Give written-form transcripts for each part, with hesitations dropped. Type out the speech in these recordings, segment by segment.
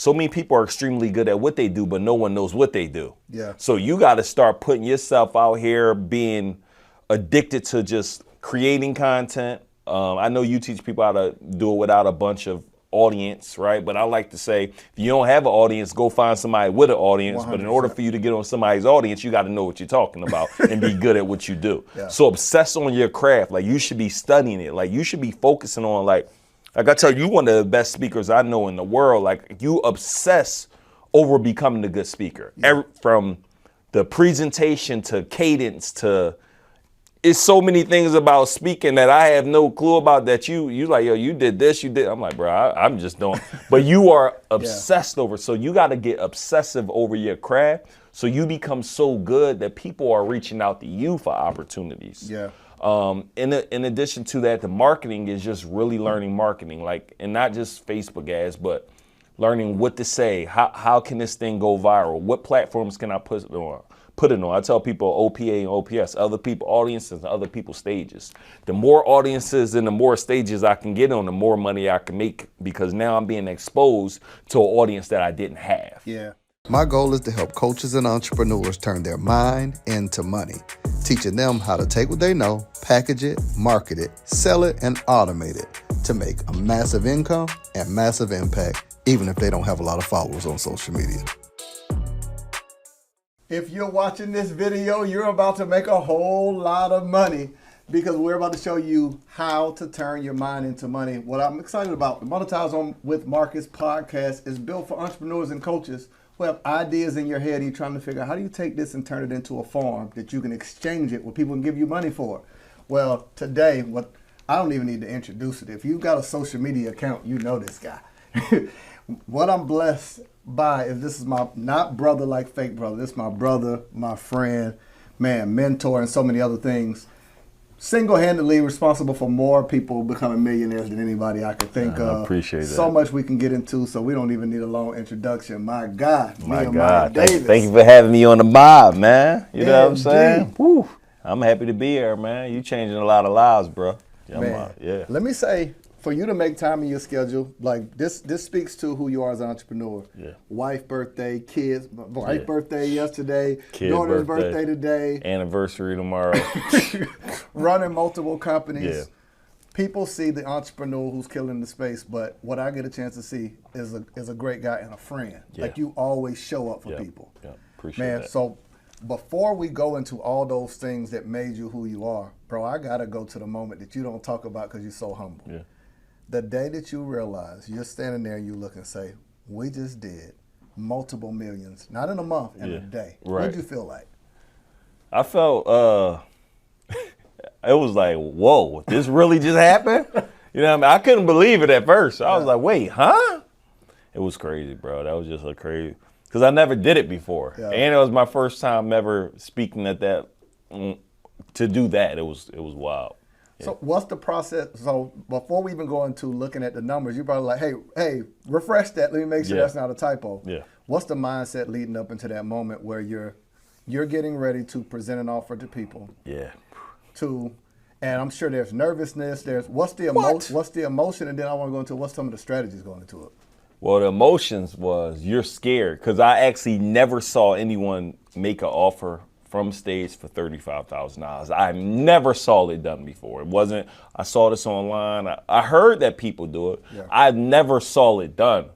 so many people are extremely good at what they do, but no one knows what they do. Yeah. So you got to start putting yourself out here, being addicted to just creating content. I know you teach people how to do it without a bunch of audience, right? But I like to say, if you don't have an audience, go find somebody with an audience. 100%. But in order for you to get on somebody's audience, you got to know what you're talking about and be good at what you do. Yeah. So obsess on your craft. Like, you should be studying it. Like, you should be focusing on, like I tell you, one of the best speakers I know in the world. Like, you obsess over becoming a good speaker. Yeah. From the presentation to cadence to, it's so many things about speaking that I have no clue about, that you like, yo, you did this, you did. I'm like, bro, I'm just doing. But you are obsessed over. So you got to get obsessive over your craft. So you become so good that people are reaching out to you for opportunities. Yeah. In addition to that, the marketing is just really learning marketing, like, and not just Facebook ads, but learning what to say. How can this thing go viral? What platforms can I put it on? I tell people OPA and OPS, other people audiences and other people's stages. The more audiences and the more stages I can get on, the more money I can make, because now I'm being exposed to an audience that I didn't have. Yeah. My goal is to help coaches and entrepreneurs turn their mind into money, teaching them how to take what they know, package it, market it, sell it, and automate it to make a massive income and massive impact, even if they don't have a lot of followers on social media. If you're watching this video, you're about to make a whole lot of money, because we're about to show you how to turn your mind into money. What I'm excited about, the Monetize On with Marcus podcast is built for entrepreneurs and coaches who have ideas in your head and you're trying to figure out, how do you take this and turn it into a farm that you can exchange it where people can give you money for? Well, today, I don't even need to introduce it. If you've got a social media account, you know this guy. What I'm blessed by is, this is my, not brother like fake brother, this is my brother, my friend, man, mentor, and so many other things. Single-handedly responsible for more people becoming millionaires than anybody I could think of. I appreciate that. So much we can get into, so we don't even need a long introduction. My God, My Nehemiah God, Davis. thank you for having me on the mob, man. You know what I'm saying? Woo. I'm happy to be here, man. You changing a lot of lives, bro. Man, yeah. Let me say, for you to make time in your schedule, like this speaks to who you are as an entrepreneur. Yeah. Wife birthday, kids, wife birthday yesterday, Kid daughter's birthday today, anniversary tomorrow. running multiple companies. Yeah. People see the entrepreneur who's killing the space, but what I get a chance to see is a great guy and a friend. Yeah. Like, you always show up for people. Yeah, appreciate Man, that. so before we go into all those things that made you who you are, bro, I gotta go to the moment that you don't talk about because you're so humble. Yeah. The day that you realize, you're standing there and you look and say, we just did multiple millions, not in a month, in a day. Right. What'd you feel like? I felt, it was like, whoa, this really just happened? You know what I mean? I couldn't believe it at first. I was like, wait, huh? It was crazy, bro. That was just a crazy, because I never did it before. Yeah. And it was my first time ever speaking at that, to do that. It was wild. So what's the process? So before we even go into looking at the numbers, you're probably like, hey, refresh that. Let me make sure that's not a typo. Yeah. What's the mindset leading up into that moment where you're getting ready to present an offer to people? Yeah. And I'm sure there's nervousness. What's the emotion? And then I want to go into what's some of the strategies going into it. Well, the emotions was, you're scared, because I actually never saw anyone make an offer from stage for $35,000. I never saw it done before. It wasn't, I saw this online. I heard that people do it. Yeah. I never saw it done.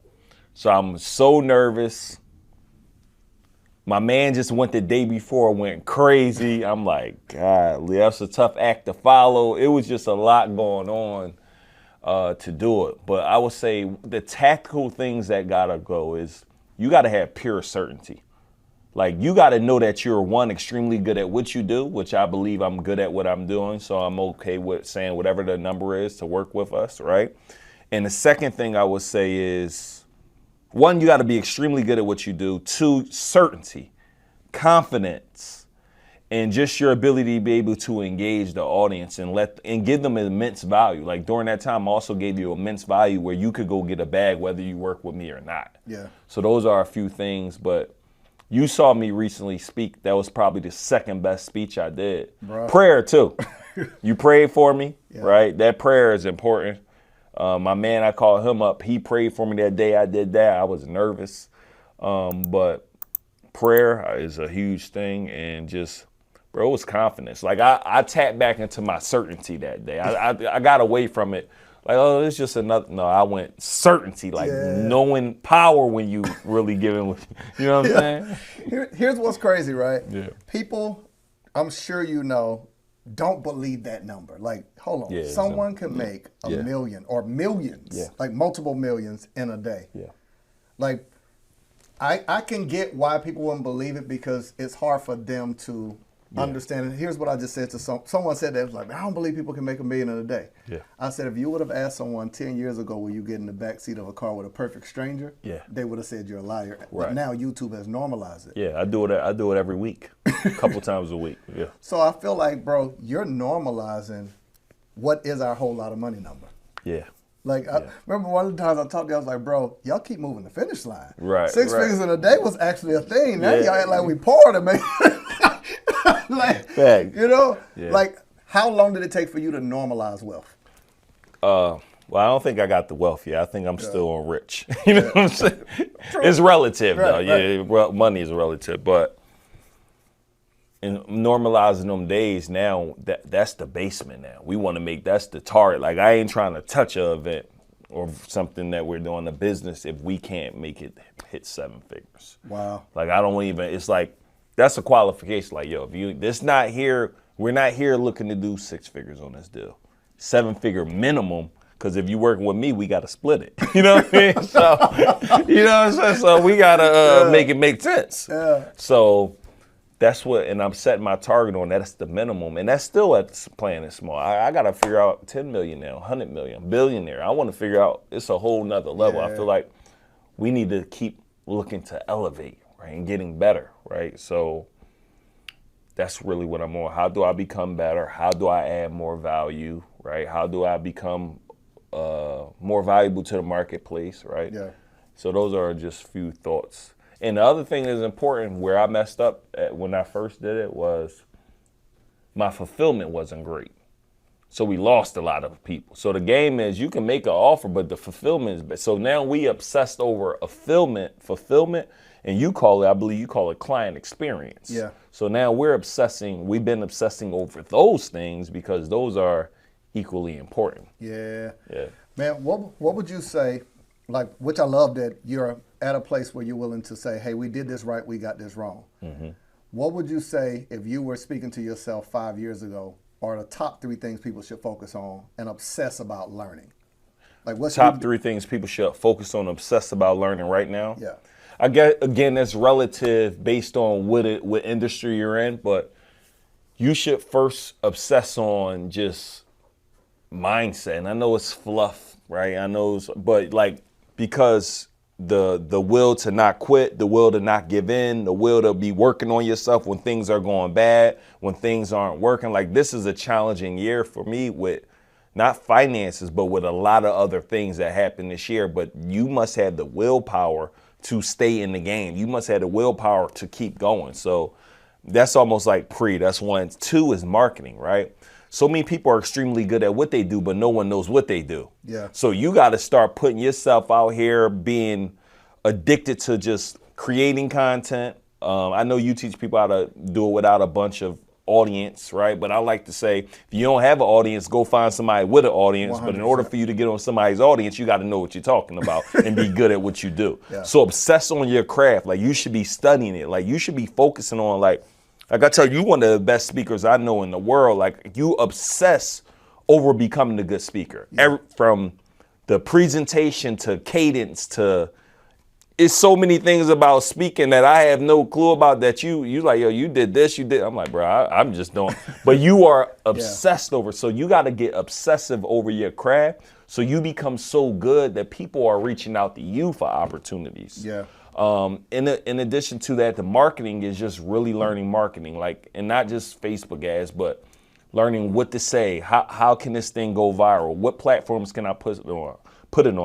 So I'm so nervous. My man just went the day before, went crazy. I'm like, God, that's a tough act to follow. It was just a lot going on to do it. But I would say the tactical things that gotta go is, you gotta have pure certainty. Like, you got to know that you're, one, extremely good at what you do, which I believe I'm good at what I'm doing. So I'm okay with saying whatever the number is to work with us, right? And the second thing I would say is, one, you got to be extremely good at what you do. Two, certainty, confidence, and just your ability to be able to engage the audience and give them immense value. Like, during that time, I also gave you immense value where you could go get a bag whether you work with me or not. Yeah. So those are a few things, but you saw me recently speak. That was probably the second best speech I did. Bruh. Prayer too. You prayed for me, right? That prayer is important. My man, I called him up. He prayed for me that day I did that. I was nervous. But prayer is a huge thing, and just, bro, it was confidence. Like I tapped back into my certainty that day. I got away from it. Like, oh, it's just another. No, I went certainty, like knowing power when you really giving. You know what I'm saying? Here's what's crazy, right? Yeah. People, I'm sure you know, don't believe that number. Like, hold on, someone can make a million or millions, like multiple millions in a day. Yeah. Like, I can get why people wouldn't believe it, because it's hard for them to understand it. Here's what I just said to someone said that, was like, I don't believe people can make $1 million in a day. Yeah. I said, if you would have asked someone 10 years ago, will you get in the backseat of a car with a perfect stranger? Yeah. They would have said you're a liar. Right. But now YouTube has normalized it. Yeah, I do it every week, a couple times a week. Yeah. So I feel like, bro, you're normalizing what is our whole lot of money number. Yeah. Like, I remember one of the times I talked to you, I was like, bro, y'all keep moving the finish line. Right. Six figures in a day was actually a thing. Now y'all act like we poor to make like, Fact. you know? Yeah. Like, how long did it take for you to normalize wealth? Well, I don't think I got the wealth yet. I think I'm still on rich. You know what I'm saying? True. It's relative, though. Yeah, well, money is relative. But in normalizing them days now, that's the basement now. We want to make, that's the target. Like, I ain't trying to touch an event or something that we're doing, a business, if we can't make it hit 7 figures. Wow. Like, I don't even, it's like, that's a qualification. Like, yo, if you, this not here, we're not here looking to do 6 figures on this deal. 7-figure minimum, because if you working with me, we got to split it. You know what I mean? So, you know what I'm saying? So we got to make it make sense. Yeah. So that's what, and I'm setting my target on that. That's the minimum. And that's still at playing it small. I got to figure out 10 million now, 100 million, billionaire. I want to figure out, it's a whole nother level. I feel like we need to keep looking to elevate, right, and getting better, right? So that's really what I'm on. How do I become better? How do I add more value, right? How do I become more valuable to the marketplace, right? Yeah. So those are just a few thoughts. And the other thing that's important, where I messed up when I first did it, was my fulfillment wasn't great. So we lost a lot of people. So the game is, you can make an offer, but the fulfillment is bad. So now we obsessed over fulfillment, and you call it, I believe you call it client experience. Yeah. So now we've been obsessing over those things because those are equally important. Yeah. Yeah. Man, what would you say, like, which I love that you're at a place where you're willing to say, hey, we did this right, we got this wrong. Mm-hmm. What would you say if you were speaking to yourself 5 years ago, are the top 3 things people should focus on and obsess about learning? Like, what's top 3 things people should focus on, obsess about learning right now? Yeah. I guess, again, that's relative based on what industry you're in, but you should first obsess on just mindset. And I know it's fluff, right? I know, but like, because the will to not quit, the will to not give in, the will to be working on yourself when things are going bad, when things aren't working. Like, this is a challenging year for me with not finances, but with a lot of other things that happened this year. But you must have the willpower to stay in the game. You must have the willpower to keep going. So that's almost like that's 1. 2 is marketing, right? So many people are extremely good at what they do, but no one knows what they do. Yeah. So you got to start putting yourself out here, being addicted to just creating content. I know you teach people how to do it without a bunch of audience, right? But I like to say, if you don't have an audience, go find somebody with an audience. 100%. But in order for you to get on somebody's audience, you got to know what you're talking about and be good at what you do. Yeah. So obsess on your craft. Like, you should be studying it. Like, you should be focusing on, like I tell you, one of the best speakers I know in the world. Like, you obsess over becoming a good speaker. Yeah. From the presentation to cadence to, it's so many things about speaking that I have no clue about, that you like, yo, you did this, you did. I'm like, bro, I'm just doing. But you are obsessed over. So you got to get obsessive over your craft, so you become so good that people are reaching out to you for opportunities. Yeah. In addition to that, the marketing is just really learning marketing, like, and not just Facebook ads, but learning what to say. How can this thing go viral? What platforms can I put it on?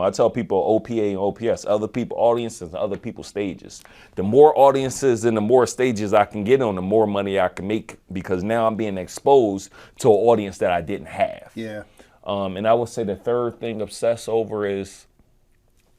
I tell people OPA and OPS, other people audiences and other people's stages. The more audiences and the more stages I can get on, the more money I can make, because now I'm being exposed to an audience that I didn't have. Yeah. And I would say the third thing obsess over is,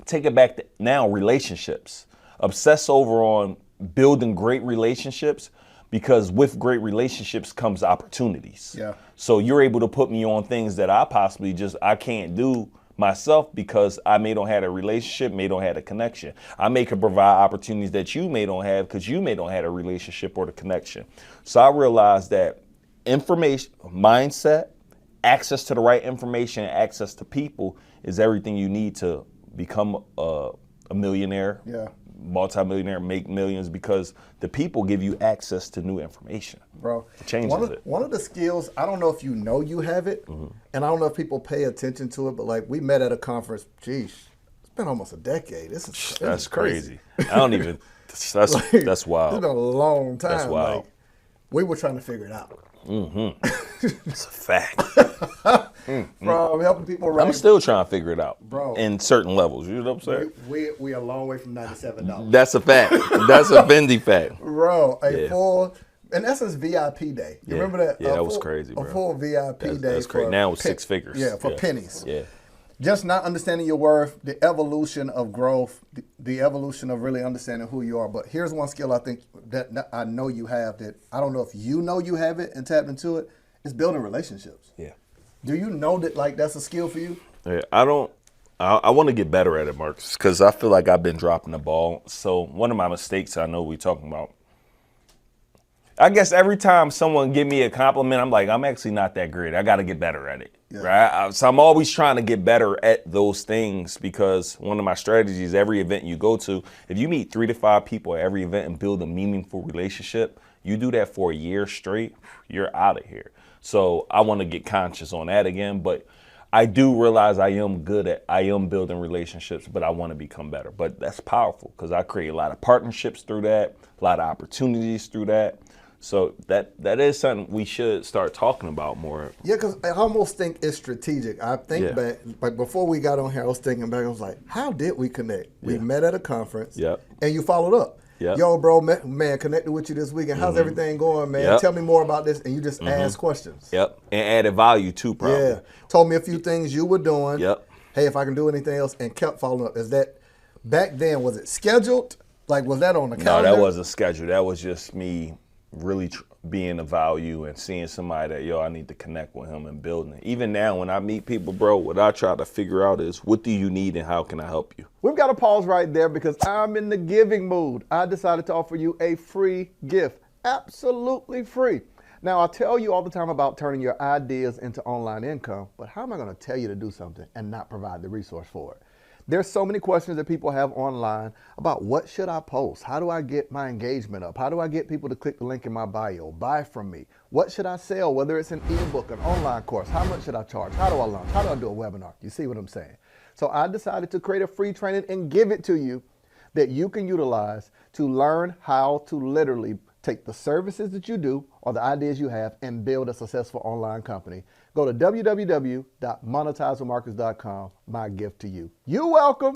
take it back to now, relationships. Obsess over on building great relationships, because with great relationships comes opportunities. Yeah. So you're able to put me on things that I can't do myself, because I may don't have a relationship, may don't have a connection. I may could provide opportunities that you may don't have, because you may don't have a relationship or the connection. So I realized that information, mindset, access to the right information, access to people is everything you need to become a millionaire, multi-millionaire, make millions, because the people give you access to new information. Bro, it changes it. One of the skills, I don't know if you know you have it, and I don't know if people pay attention to it, but like we met at a conference, geez, it's been almost a decade. That's crazy. I don't even, that's wild. It's been a long time. That's wild. Like, we were trying to figure it out. It's a fact. Bro, I'm helping people. I'm still trying to figure it out, bro. In certain levels. You know what I'm saying? We are a long way from $97. That's a fact. That's a bendy fact, bro. Full, in essence, VIP day. You remember that? Yeah, that was crazy, bro. A full VIP day. That's crazy. Now it's six figures. Yeah, for pennies. Yeah. Just not understanding your worth, the evolution of growth, the evolution of really understanding who you are. But here's one skill I think that I know you have, that I don't know if you know you have it and tapped into it, is building relationships. Yeah. Do you know that like that's a skill for you? Yeah, I want to get better at it, Marcus, because I feel like I've been dropping the ball. So one of my mistakes I know we're talking about, I guess every time someone give me a compliment, I'm like, I'm actually not that great. I got to get better at it, right? So I'm always trying to get better at those things, because one of my strategies, every event you go to, if you meet 3 to 5 people at every event and build a meaningful relationship, you do that for a year straight, you're out of here. So I want to get conscious on that again, but I do realize I am building relationships, but I want to become better. But that's powerful, because I create a lot of partnerships through that, a lot of opportunities through that. So that is something we should start talking about more. Yeah, because I almost think it's strategic. I think back, like before we got on here, I was thinking back, I was like, how did we connect? We met at a conference, and you followed up. Yo, bro, man, connected with you this weekend. How's everything going, man? Tell me more about this. And you just asked questions. And added value too, probably. Yeah, told me a few things you were doing. Hey, if I can do anything else, and kept following up. Is that, back then, was it scheduled? Like, was that on the calendar? No, that wasn't scheduled. That was just me really being a value and seeing somebody that, I need to connect with him and building it. Even now, when I meet people, bro, what I try to figure out is, what do you need and how can I help you? We've got to pause right there, because I'm in the giving mood. I decided to offer you a free gift, absolutely free. Now, I tell you all the time about turning your ideas into online income, but how am I going to tell you to do something and not provide the resource for it? There's so many questions that people have online about, what should I post? How do I get my engagement up? How do I get people to click the link in my bio, buy from me? What should I sell, whether it's an ebook, an online course? How much should I charge? How do I launch? How do I do a webinar? You see what I'm saying? So I decided to create a free training and give it to you that you can utilize to learn how to literally take the services that you do or the ideas you have and build a successful online company. Go to www.monetizewithmarcus.com. My gift to you. You're welcome.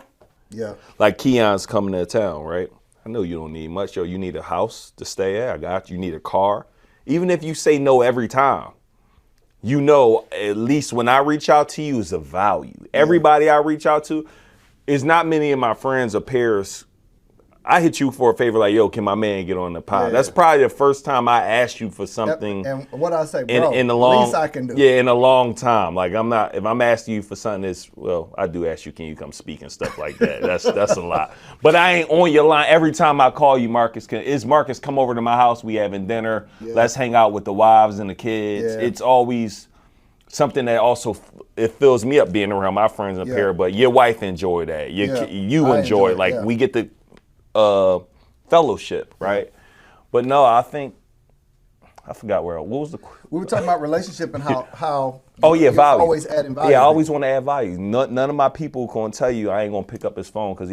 Yeah. Like Keon's coming to town, right? I know you don't need much. You need a house to stay at. I got you. You need a car. Even if you say no every time, at least when I reach out to you is a value. Everybody I reach out to is not many of my friends or peers. I hit you for a favor, like, yo, can my man get on the pod? That's probably the first time I asked you for something. And what I say, bro, in a long, least I can do. Yeah, in a long time. Like, if I'm asking you for something, I do ask you, can you come speak and stuff like that. That's a lot. But I ain't on your line every time I call you, Marcus. Marcus, come over to my house, we having dinner. Let's hang out with the wives and the kids. It's always something that also, it fills me up being around my friends and peers, but your wife enjoy that. You enjoy it. Like, we get the fellowship, right? But no, I think I forgot what was the. We were talking about relationship and how. Value. Always adding value. Yeah, I always want to add value. None of my people gonna tell you I ain't gonna pick up his phone because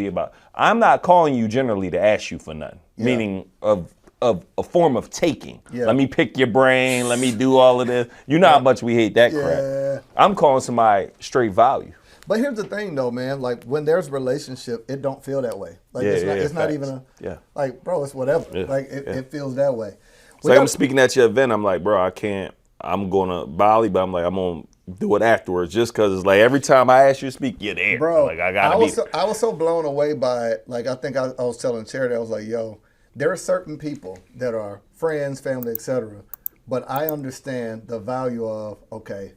I'm not calling you generally to ask you for nothing. Meaning of a form of taking. Let me pick your brain. Let me do all of this. You know how much we hate that crap. I'm calling somebody straight value. But here's the thing, though, man. Like, when there's relationship, it don't feel that way. Like, it's not even like, bro, it's whatever. Like, it feels that way. So I'm speaking at your event. I'm like, bro, I can't. I'm going to Bali, but I'm like, I'm on do it afterwards, just because it's like every time I ask you to speak, you're there. Bro, like I gotta be. I was so blown away by it. Like I think I was telling Charity, I was like, yo, there are certain people that are friends, family, etc. But I understand the value of, okay,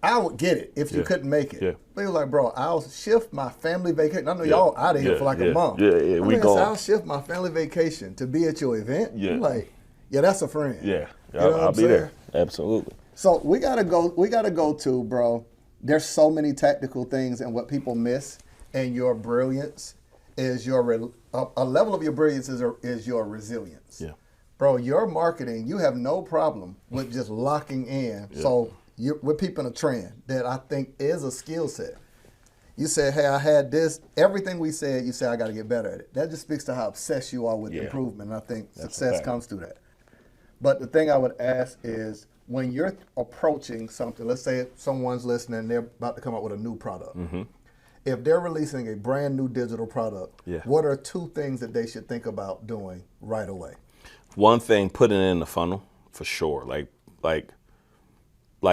I would get it if you couldn't make it. Yeah. But he was like, bro, I'll shift my family vacation. I know y'all out of here for like a month. Yeah, we go. I'll shift my family vacation to be at your event. Yeah. I'm like, yeah, that's a friend. Yeah, You know what I'll I'm be saying? there. Absolutely. So we gotta go to, bro. There's so many tactical things, and what people miss. And your brilliance is a level of your brilliance is your resilience. Yeah. Bro, your marketing, you have no problem with just locking in. Yeah. So we're peeping a trend that I think is a skill set. You said, hey, I had this. Everything we said, you said, I got to get better at it. That just speaks to how obsessed you are with improvement. And I think success comes through that. But the thing I would ask is, when you're approaching something, let's say someone's listening and they're about to come up with a new product. Mm-hmm. If they're releasing a brand new digital product, what are 2 things that they should think about doing right away? One thing, putting it in the funnel for sure. Like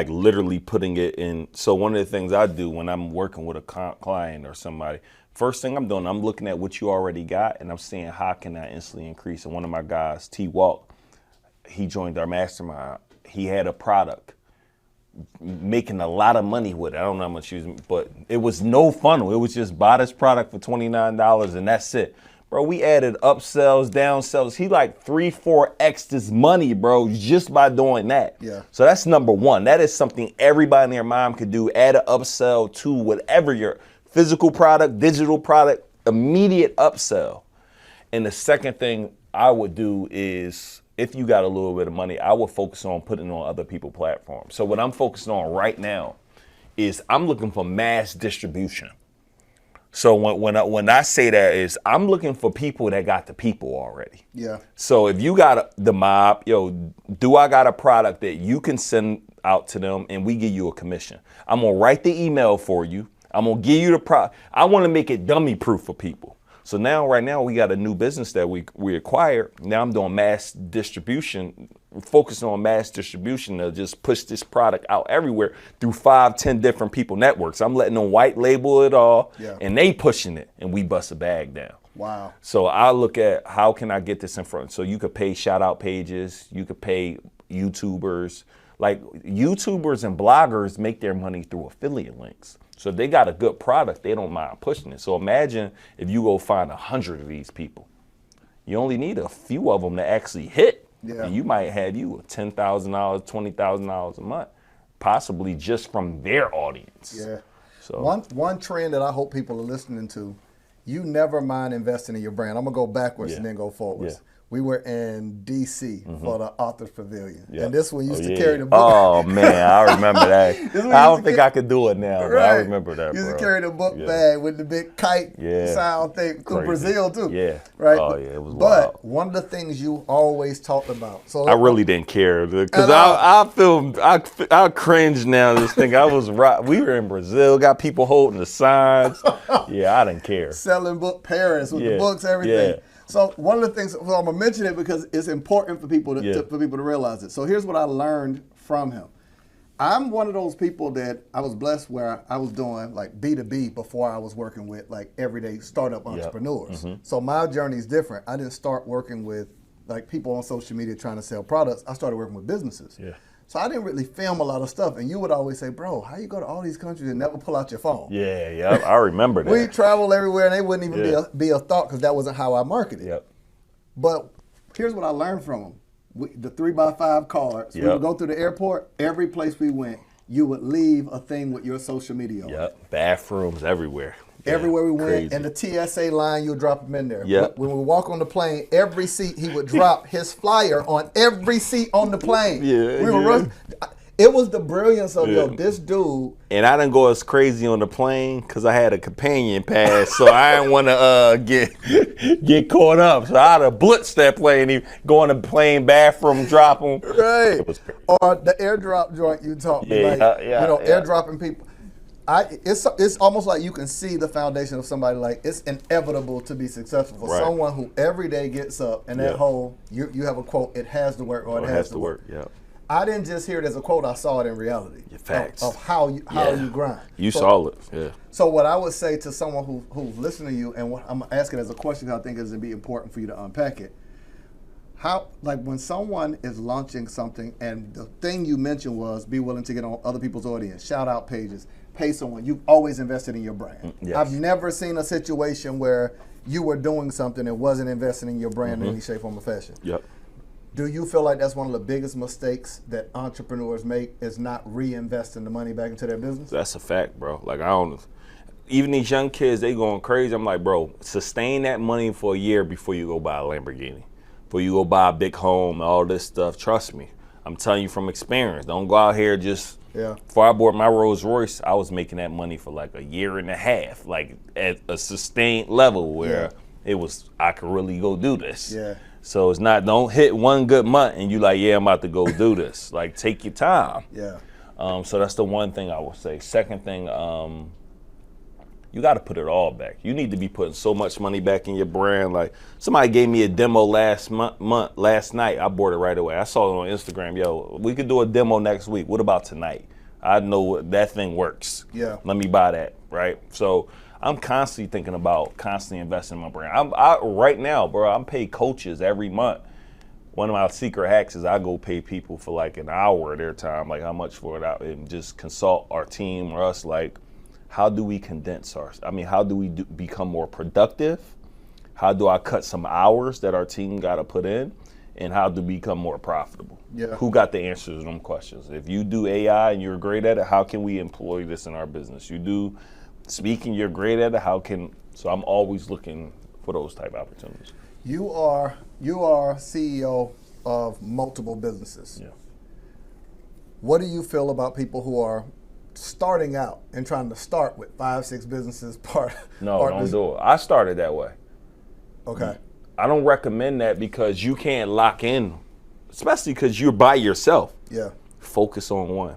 literally putting it in. So one of the things I do when I'm working with a client or somebody, first thing I'm doing, I'm looking at what you already got and I'm seeing how can I instantly increase. And one of my guys, T Walk, he joined our mastermind. He had a product, making a lot of money with it. I don't know how much he was, but it was no funnel. It was just buy this product for $29 and that's it. Bro, we added upsells, downsells. He like 3-4x this money, bro, just by doing that. Yeah. So that's number one. That is something everybody in their mind could do. Add an upsell to whatever your physical product, digital product, immediate upsell. And the second thing I would do is, if you got a little bit of money, I would focus on putting it on other people's platforms. So what I'm focusing on right now is I'm looking for mass distribution. So when I say that is I'm looking for people that got the people already. Yeah. So if you got the mob, do I got a product that you can send out to them and we give you a commission? I'm gonna write the email for you. I'm gonna give you the product. I want to make it dummy proof for people. So right now we got a new business that we acquired. Now I'm doing mass distribution, focusing on mass distribution to just push this product out everywhere through 5-10 different people networks. I'm letting them white label it all and they pushing it and we bust a bag down. Wow. So I look at how can I get this in front. So you could pay shout out pages, you could pay YouTubers. Like YouTubers and bloggers make their money through affiliate links. So if they got a good product, they don't mind pushing it. So imagine if you go find 100 of these people. You only need a few of them to actually hit. Yeah. And you might have you $10,000, $20,000 a month, possibly just from their audience. Yeah. So one trend that I hope people are listening to, you never mind investing in your brand. I'm gonna go backwards and then go forwards. Yeah. We were in D.C. for the Authors Pavilion, Yeah. and this one used to carry the book. Oh man, I remember that. I don't think I could do it now, but I remember that. Used bro. to carry the book bag with the big kite sound thing through Crazy. Brazil too. Yeah. Right. Oh yeah, it was But wild. one of the things you always talked about. So I really didn't care because I cringe now. This thing I was right. We were in Brazil, got people holding the signs. Yeah, I didn't care. selling book Paris with the books, everything. Yeah. So one of the things, well, I'm gonna mention it because it's important for people to realize it. So here's what I learned from him. I'm one of those people that I was blessed where I was doing like B2B before I was working with like everyday startup entrepreneurs. So my journey is different. I didn't start working with like people on social media trying to sell products. I started working with businesses. Yeah. So I didn't really film a lot of stuff. And you would always say, bro, how you go to all these countries and never pull out your phone? Yeah, I remember that. We travel everywhere and they wouldn't even be a thought because that wasn't how I marketed. Yep. But here's what I learned from them. The 3x5 cards, we would go through the airport, every place we went, you would leave a thing with your social media on. Yep. Bathrooms everywhere. Everywhere we went, crazy. and the TSA line, you would drop them in there. Yep. When we walk on the plane, every seat, he would drop his flyer on every seat on the plane. Yeah, We would rush. It was the brilliance of, this dude. And I didn't go as crazy on the plane because I had a companion pass, so I didn't want to get caught up. So I'd have blitzed that plane, go in the plane bathroom, drop them. Right. It was crazy. Or the airdrop joint you talked about. Airdropping people. It's almost like you can see the foundation of somebody. Like it's inevitable to be successful for someone who every day gets up and that whole you have a quote, it has to work or it has to work. Yeah. I didn't just hear it as a quote, I saw it in reality. Facts. Of how you grind. You saw it, yeah. So what I would say to someone who's listening to you, and what I'm asking as a question, I think is going to be important for you to unpack it. How, like when someone is launching something, and the thing you mentioned was be willing to get on other people's audience, shout out pages, pay someone. You've always invested in your brand. Yes. I've never seen a situation where you were doing something and wasn't investing in your brand in any shape, form, or fashion. Yep. Do you feel like that's one of the biggest mistakes that entrepreneurs make is not reinvesting the money back into their business? That's a fact, bro. Like, I don't, even these young kids, they going crazy. I'm like, bro, sustain that money for a year before you go buy a Lamborghini, before you go buy a big home, all this stuff. Trust me. I'm telling you from experience. Don't go out here just, before I bought my Rolls Royce, I was making that money for like a year and a half, like at a sustained level where it was, I could really go do this. Yeah. So it's not, don't hit one good month and you like, yeah, I'm about to go do this. Like, take your time. Yeah. So that's the one thing I would say. Second thing, you got to put it all back. You need to be putting so much money back in your brand. Like, somebody gave me a demo last night. I bought it right away. I saw it on Instagram. Yo, we could do a demo next week. What about tonight? I know that thing works. Yeah. Let me buy that, right? So I'm constantly thinking about constantly investing in my brand. Right now, bro, I'm paid coaches every month. One of my secret hacks is I go pay people for like an hour of their time, like how much for it out, and just consult our team or us, like, how do we condense how do we become more productive? How do I cut some hours that our team got to put in? And how to become more profitable? Yeah. Who got the answers to them questions? If you do AI and you're great at it, how can we employ this in our business? You do speaking, you're great at it, so I'm always looking for those type of opportunities. You are CEO of multiple businesses. Yeah. What do you feel about people who are starting out and trying to start with 5-6 businesses No, don't do it. I started that way. Okay. I don't recommend that because you can't lock in, especially because you're by yourself. Yeah. Focus on one.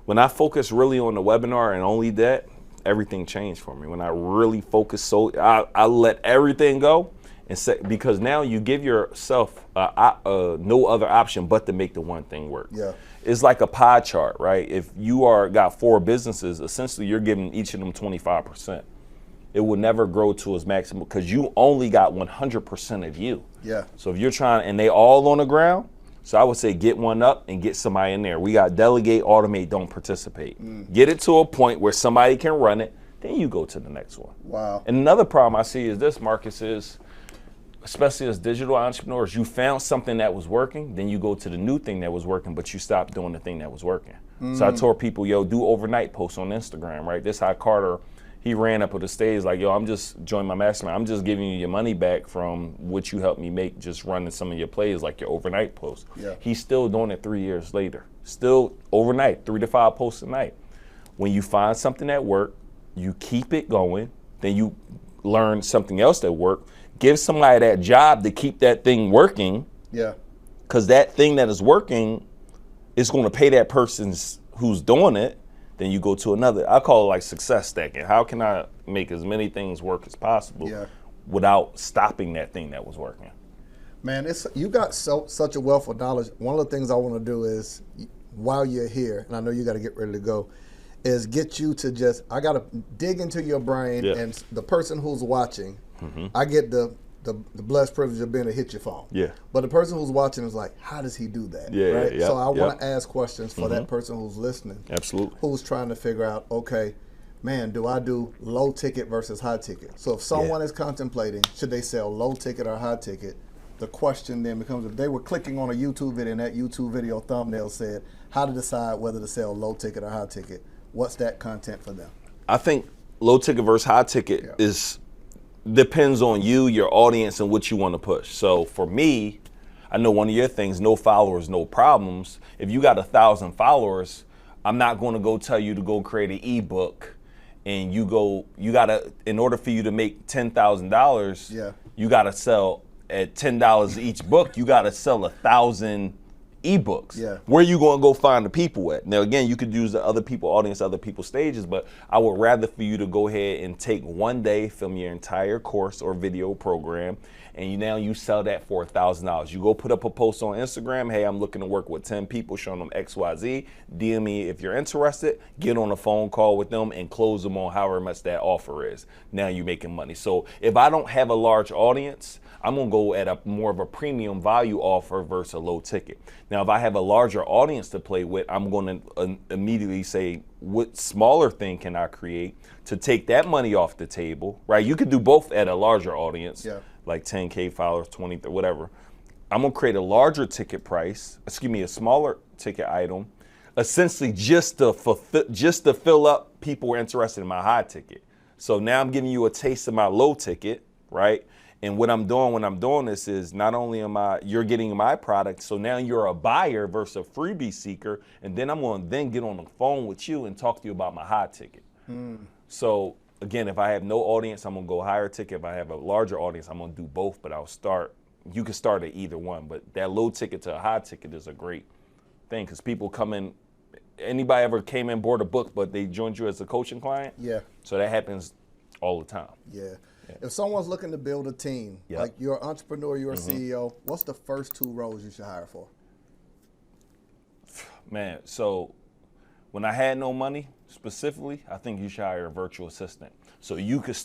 When I focus really on the webinar and only that, everything changed for me. When I really focus, I let everything go and say, because now you give yourself no other option but to make the one thing work. Yeah. It's like a pie chart, right? If you got 4 businesses, essentially you're giving each of them 25%. It will never grow to its maximum because you only got 100% of you. Yeah. So if you're trying, and they all on the ground, so I would say get one up and get somebody in there. We got delegate, automate, don't participate. Get it to a point where somebody can run it, then you go to the next one. Wow. And another problem I see is this, Marcus, is especially as digital entrepreneurs, you found something that was working, then you go to the new thing that was working, but you stopped doing the thing that was working. So I told people, yo, do overnight posts on Instagram, right? This how Carter, he ran up to the stage like, yo, I'm just joining my mastermind. I'm just giving you your money back from what you helped me make just running some of your plays like your overnight posts. Yeah. He's still doing it 3 years later. Still overnight, 3 to 5 posts a night. When you find something that works, you keep it going, then you learn something else that works. Give somebody that job to keep that thing working. Yeah. Because that thing that is working is going to pay that person who's doing it. Then you go to another. I call it like success stacking. How can I make as many things work as possible without stopping that thing that was working? Man, you got such a wealth of knowledge. One of the things I want to do is, while you're here, and I know you got to get ready to go, is get you to I got to dig into your brain and the person who's watching. I get the blessed privilege of being able to hit your phone. Yeah. But the person who's watching is like, how does he do that? Yeah. Right? Yeah, so I want to ask questions for that person who's listening. Absolutely. Who's trying to figure out, okay, man, do I do low ticket versus high ticket? So if someone is contemplating, should they sell low ticket or high ticket? The question then becomes, if they were clicking on a YouTube video and that YouTube video thumbnail said, how to decide whether to sell low ticket or high ticket, what's that content for them? I think low ticket versus high ticket depends on you, your audience, and what you want to push. So for me, I know one of your things, no followers, no problems. If you got 1,000 followers, I'm not going to go tell you to go create an ebook and you gotta, in order for you to make $10,000, you gotta sell at $10 each book, you gotta sell 1,000 ebooks. Where you gonna go find the people at? Now again, you could use the other people audience, other people's stages, but I would rather for you to go ahead and take one day, film your entire course or video program and now you sell that for $1,000. You go put up a post on Instagram, hey, I'm looking to work with 10 people, showing them XYZ. DM me if you're interested, get on a phone call with them and close them on however much that offer is. Now you're making money. So if I don't have a large audience, I'm gonna go at a more of a premium value offer versus a low ticket. Now, if I have a larger audience to play with, I'm gonna immediately say, what smaller thing can I create to take that money off the table, right? You could do both at a larger audience, like 10K followers, 20, whatever. I'm gonna create a larger ticket price, a smaller ticket item, essentially just to fill up people who are interested in my high ticket. So now I'm giving you a taste of my low ticket, right? And what I'm doing when I'm doing this is not only you're getting my product, so now you're a buyer versus a freebie seeker, and then I'm going to then get on the phone with you and talk to you about my high ticket. So again, if I have no audience, I'm going to go higher ticket. If I have a larger audience, I'm going to do both, but you can start at either one, but that low ticket to a high ticket is a great thing because people come in. Anybody ever came in, bought a book, but they joined you as a coaching client? Yeah. So that happens all the time. Yeah. If someone's looking to build a team, like you're an entrepreneur, you're a CEO, what's the first 2 roles you should hire for? Man, so when I had no money, specifically, I think you should hire a virtual assistant. So you could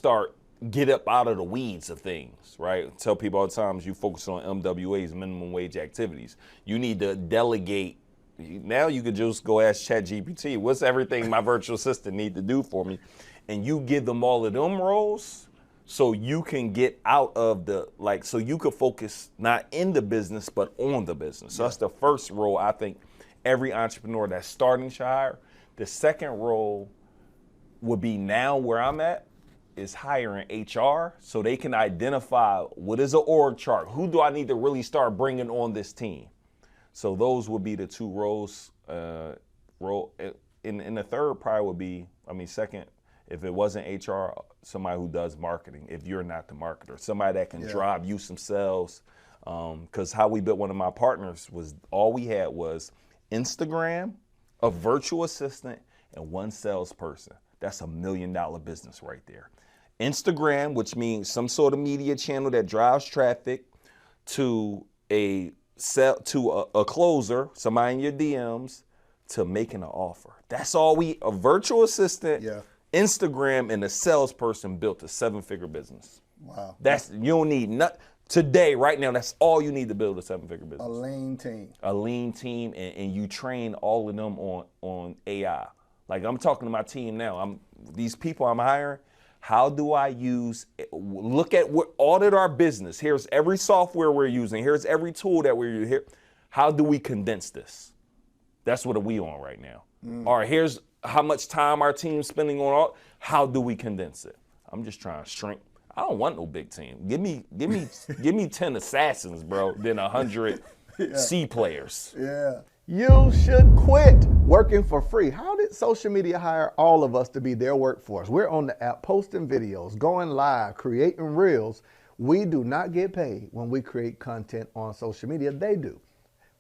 get up out of the weeds of things, right? I tell people all the time, you focus on MWAs, minimum wage activities. You need to delegate. Now you could just go ask ChatGPT, what's everything my virtual assistant need to do for me? And you give them all of them roles so you can get out of so you could focus not in the business, but on the business. So that's the first role I think every entrepreneur that's starting should hire. The second role would be now where I'm at is hiring HR so they can identify what is an org chart. Who do I need to really start bringing on this team? So those would be the 2 roles. In the third probably would be, second, if it wasn't HR, somebody who does marketing, if you're not the marketer, somebody that can drive you some sales. Because how we built one of my partners was all we had was Instagram, a virtual assistant, and 1 salesperson. That's $1 million business right there. Instagram, which means some sort of media channel that drives traffic to a closer, somebody in your DMs, to making an offer. That's all a virtual assistant, Instagram, and a salesperson built a 7-figure business. Wow. You don't need today, right now, that's all you need to build a 7-figure business. A lean team. A lean team, and you train all of them on AI. Like I'm talking to my team now. These people I'm hiring, how do I audit our business. Here's every software we're using. Here's every tool that we're using. How do we condense this? That's what we on right now. All right, here's how much time our team's spending on how do we condense it? I'm just trying to shrink. I don't want no big team. Give me 10 assassins, bro, then 100 C players. Yeah. You should quit working for free. How did social media hire all of us to be their workforce? We're on the app posting videos, going live, creating reels. We do not get paid when we create content on social media. They do,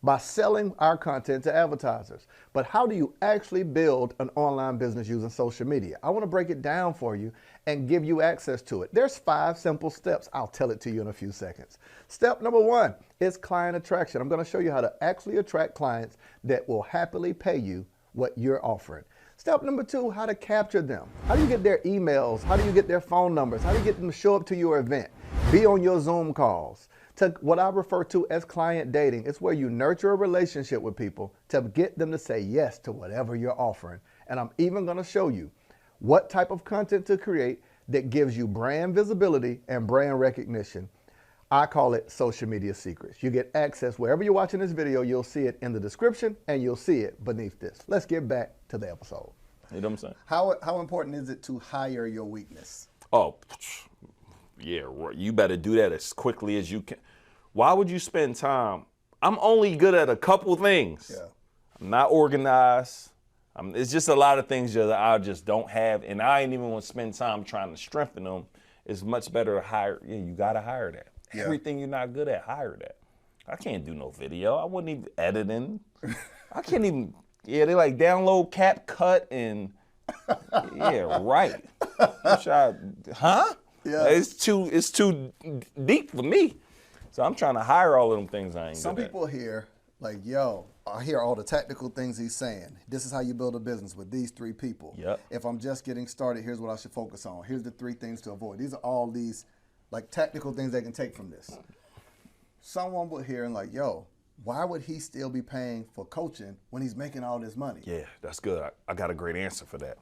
by selling our content to advertisers. But how do you actually build an online business using social media? I want to break it down for you and give you access to it. There's 5 simple steps. I'll tell it to you in a few seconds. Step number 1 is client attraction. I'm going to show you how to actually attract clients that will happily pay you what you're offering. Step number 2, how to capture them. How do you get their emails? How do you get their phone numbers? How do you get them to show up to your event? Be on your Zoom calls. To what I refer to as client dating. It's where you nurture a relationship with people to get them to say yes to whatever you're offering. And I'm even going to show you what type of content to create that gives you brand visibility and brand recognition. I call it social media secrets. You get access wherever you're watching this video. You'll see it in the description and you'll see it beneath this. Let's get back to the episode. You know what I'm saying? How important is it to hire your weakness? Oh, yeah, you better do that as quickly as you can. Why would you spend time? I'm only good at a couple things. Yeah. I'm not organized. It's just a lot of things that I just don't have, and I ain't even want to spend time trying to strengthen them. It's much better to hire. Yeah, you got to hire that. Yeah. Everything you're not good at, hire that. I can't do no video. I wouldn't even editing. I can't even. Yeah, they like download CapCut and yeah, right. Huh? Yeah. It's too deep for me. So I'm trying to hire all of them things I ain't Some good at. people hear, like, yo, I hear all the tactical things he's saying. This is how you build a business with these 3 people. Yep. If I'm just getting started, here's what I should focus on. Here's the 3 things to avoid. These are all these, like, tactical things they can take from this. Someone would hear and like, yo, why would he still be paying for coaching when he's making all this money? Yeah, that's good. I got a great answer for that.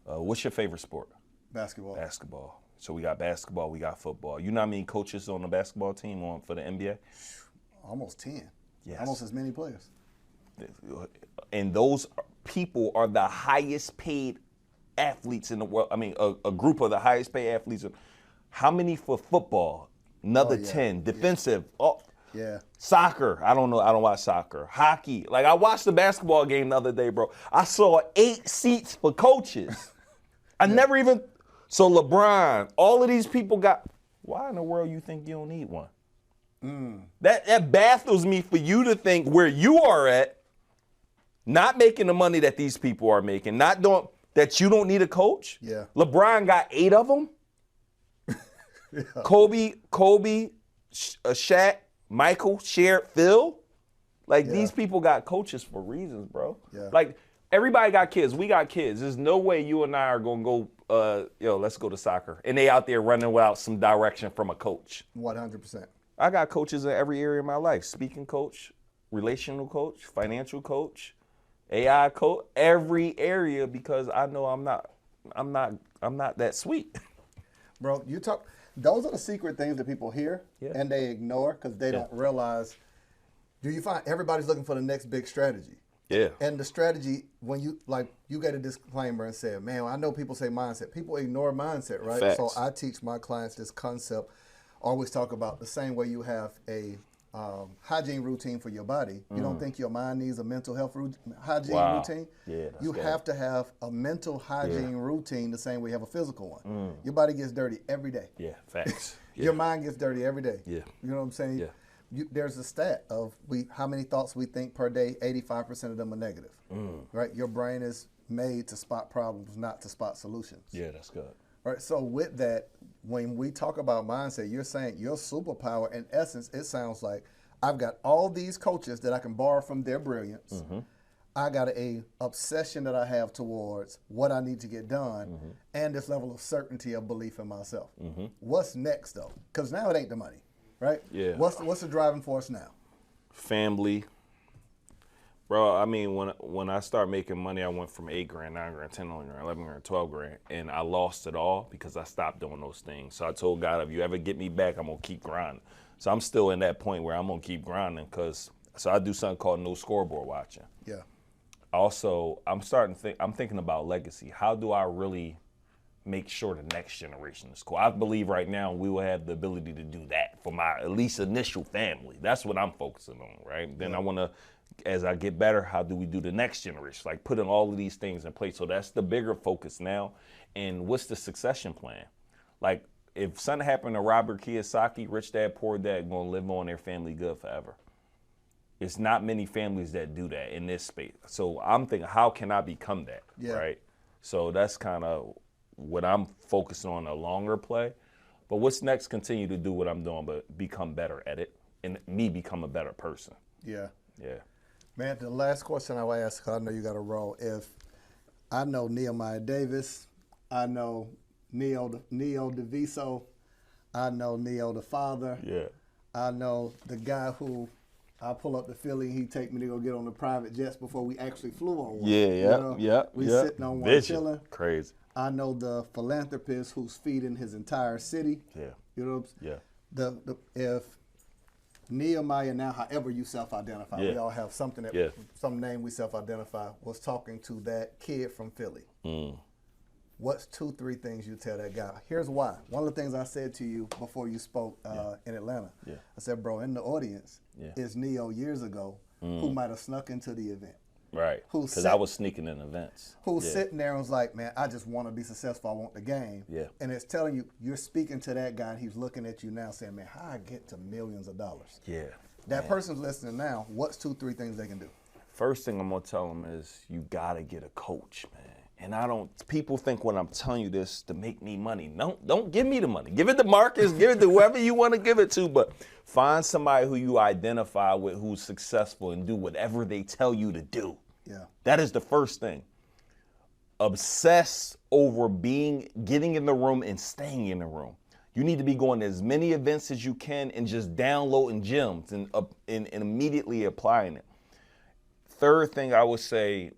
What's your favorite sport? Basketball. Basketball. So we got basketball, we got football. You know how many coaches on the basketball team for the NBA? Almost 10. Yes. Almost as many players. And those people are the highest paid athletes in the world. I mean, a group of the highest paid athletes. How many for football? Another 10. Defensive. Oh, Yeah. soccer. I don't know. I don't watch soccer. Hockey. Like, I watched the basketball game the other day, bro. I saw 8 seats for coaches. I never even. So LeBron, all of these people got. Why in the world you think you don't need one? That baffles me for you to think where you are at, not making the money that these people are making, not doing that you don't need a coach. Yeah. LeBron got 8 of them. Kobe, Shaq, Michael, Phil. Like, these people got coaches for reasons, bro. Yeah. Like, everybody got kids. We got kids. There's no way you and I are going to go, let's go to soccer. And they out there running without some direction from a coach. 100%. I got coaches in every area of my life. Speaking coach, relational coach, financial coach, AI coach, every area, because I know I'm not that sweet. Bro, those are the secret things that people hear and they ignore because they don't realize. Do you find everybody's looking for the next big strategy? Yeah. And the strategy, when you get a disclaimer and say, man, I know people say mindset. People ignore mindset, right? Facts. So I teach my clients this concept. Always talk about the same way you have a hygiene routine for your body. You don't think your mind needs a mental health hygiene routine? Yeah, that's you good. have to have a mental hygiene routine the same way you have a physical one. Your body gets dirty every day. Yeah, facts. Your mind gets dirty every day. Yeah. You know what I'm saying? Yeah. There's a stat of how many thoughts we think per day. 85% of them are negative. Right? Your brain is made to spot problems, not to spot solutions. Yeah, that's good. Right. So with that, when we talk about mindset, you're saying your superpower, in essence, it sounds like I've got all these coaches that I can borrow from their brilliance. I got a obsession that I have towards what I need to get done, and this level of certainty of belief in myself. What's next, though? Because now it ain't the money, right? Yeah. What's the driving force now? Family. Bro, I mean, when I started making money, I went from 8 grand, 9 grand, 10 grand, 11 grand, 12 grand, and I lost it all because I stopped doing those things. So I told God, if you ever get me back, I'm going to keep grinding. So I'm still in that point where I'm going to keep grinding so I do something called no scoreboard watching. Yeah. Also, I'm thinking about legacy. How do I really make sure the next generation is cool? I believe right now we will have the ability to do that for my at least initial family. That's what I'm focusing on, right? Then I want to, as I get better, how do we do the next generation? Like putting all of these things in place. So that's the bigger focus now. And what's the succession plan? Like if something happened to Robert Kiyosaki, rich dad, poor dad, going to live on their family good forever. It's not many families that do that in this space. So I'm thinking, how can I become that, right? So that's kind of what I'm focusing on, a longer play. But what's next? Continue to do what I'm doing, but become better at it and me become a better person. Yeah. Yeah. Man, the last question I'll ask, 'cause I know you got to roll. If I know Nehemiah Davis, I know Neo DeViso, I know Neo the father. Yeah. I know the guy who I pull up to Philly, he take me to go get on the private jets before we actually flew on one. We sitting on one chilling. Crazy. I know the philanthropist who's feeding his entire city. Yeah. You know. Yeah. If Nehemiah now, however you self-identify, we all have something some name we self-identify, was talking to that kid from Philly. What's 2-3 things you tell that guy? Here's why. One of the things I said to you before you spoke in Atlanta, I said, bro, in the audience is Neo years ago who might have snuck into the event. Right. Because I was sneaking in events. Who's sitting there and was like, man, I just want to be successful. I want the game. Yeah. And it's telling you, you're speaking to that guy and he's looking at you now saying, man, how I get to millions of dollars? Yeah. That person's listening now. What's 2-3 things they can do? First thing I'm going to tell them is you got to get a coach, man. And people think when I'm telling you this to make me money. No, don't give me the money. Give it to Marcus, give it to whoever you want to give it to, but find somebody who you identify with who's successful and do whatever they tell you to do. Yeah. That is the first thing. Obsess over getting in the room and staying in the room. You need to be going to as many events as you can and just downloading gems and immediately applying it. Third thing I would say,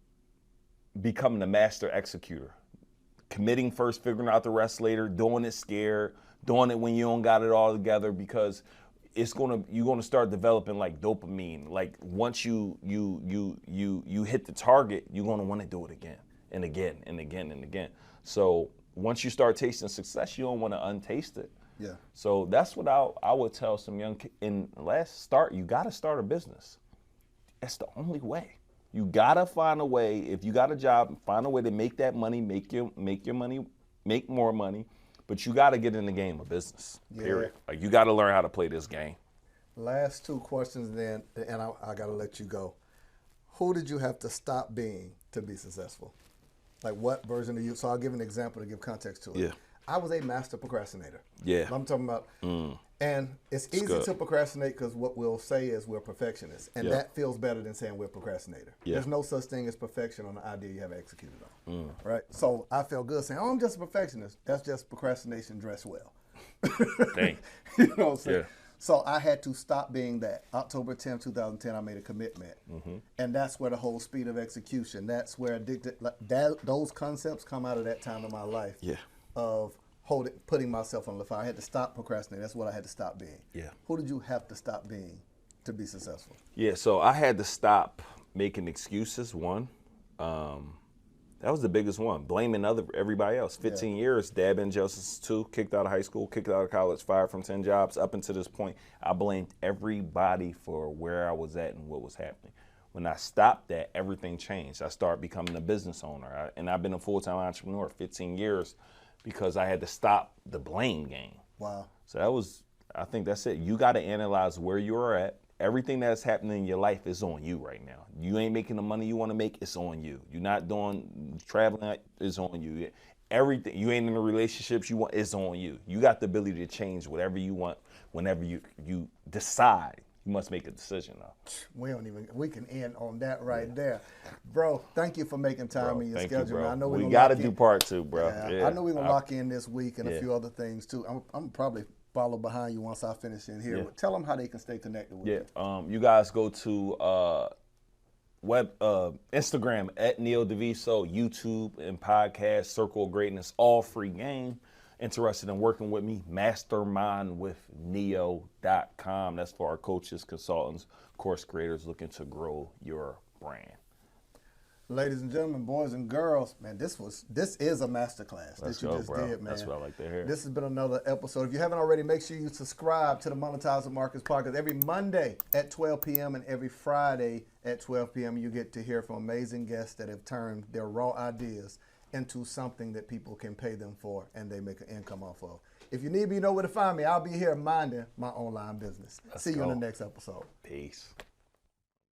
becoming a master executor. Committing first, figuring out the rest later, doing it scared, doing it when you don't got it all together, because you're gonna start developing like dopamine. Like once you hit the target, you're gonna want to do it again and again and again and again. So once you start tasting success, you don't want to untaste it. Yeah. So that's what I would tell some young kids. You gotta start a business. That's the only way. You gotta find a way. If you got a job, find a way to make that money, make your money, make more money. But you gotta get in the game of business. Yeah. Period. Like you gotta learn how to play this game. Last two questions, then, and I gotta let you go. Who did you have to stop being to be successful? Like what version of you? So I'll give an example to give context to it. Yeah. I was a master procrastinator. Yeah. I'm talking about, and it's easy good. to procrastinate because what we'll say is we're perfectionists, and Yeah. that feels better than saying we're a procrastinator. Yeah. There's no such thing as perfection on the idea you haven't executed on, right? So I felt good saying, "Oh, I'm just a perfectionist." That's just procrastination dressed well. Dang. You know what I'm saying? Yeah. So I had to stop being that. October 10th, 2010, I made a commitment. And that's where the whole speed of execution, that's where those concepts come out of that time in my life. Yeah. Of putting myself on the fire. I had to stop procrastinating. That's what I had to stop being. Yeah. Who did you have to stop being to be successful? Yeah, so I had to stop making excuses, one. That was the biggest one. Blaming everybody else. 15 years, dad been justice, 2, kicked out of high school, kicked out of college, fired from 10 jobs. Up until this point, I blamed everybody for where I was at and what was happening. When I stopped that, everything changed. I started becoming a business owner. And I've been a full-time entrepreneur 15 years because I had to stop the blame game. Wow. So I think that's it. You got to analyze where you're at. Everything that's happening in your life is on you right now. You ain't making the money you want to make, it's on you. You're not doing traveling, it's on you. Everything, you ain't in the relationships you want, it's on you. You got the ability to change whatever you want whenever you decide. You must make a decision though. We can end on that right there. Bro, thank you for making time in your schedule. Bro. I know we got to do part 2, bro. Yeah. I know we're going to lock in this week and a few other things too. I'm probably follow behind you once I finish in here. Yeah. But tell them how they can stay connected with you. You guys go to Instagram at Neo DeViso, YouTube and podcast, Circle of Greatness, all free game. Interested in working with me, mastermindwithneo.com. That's for our coaches, consultants, course creators looking to grow your brand. Ladies and gentlemen, boys and girls, man, this is a masterclass that you just did, man. That's what I like to hear. This has been another episode. If you haven't already, make sure you subscribe to the Monetize Markets podcast. Every Monday at 12 p.m. and every Friday at 12 p.m. you get to hear from amazing guests that have turned their raw ideas into something that people can pay them for and they make an income off of. If you need me, you know where to find me. I'll be here minding my online business. See you in the next episode. Peace.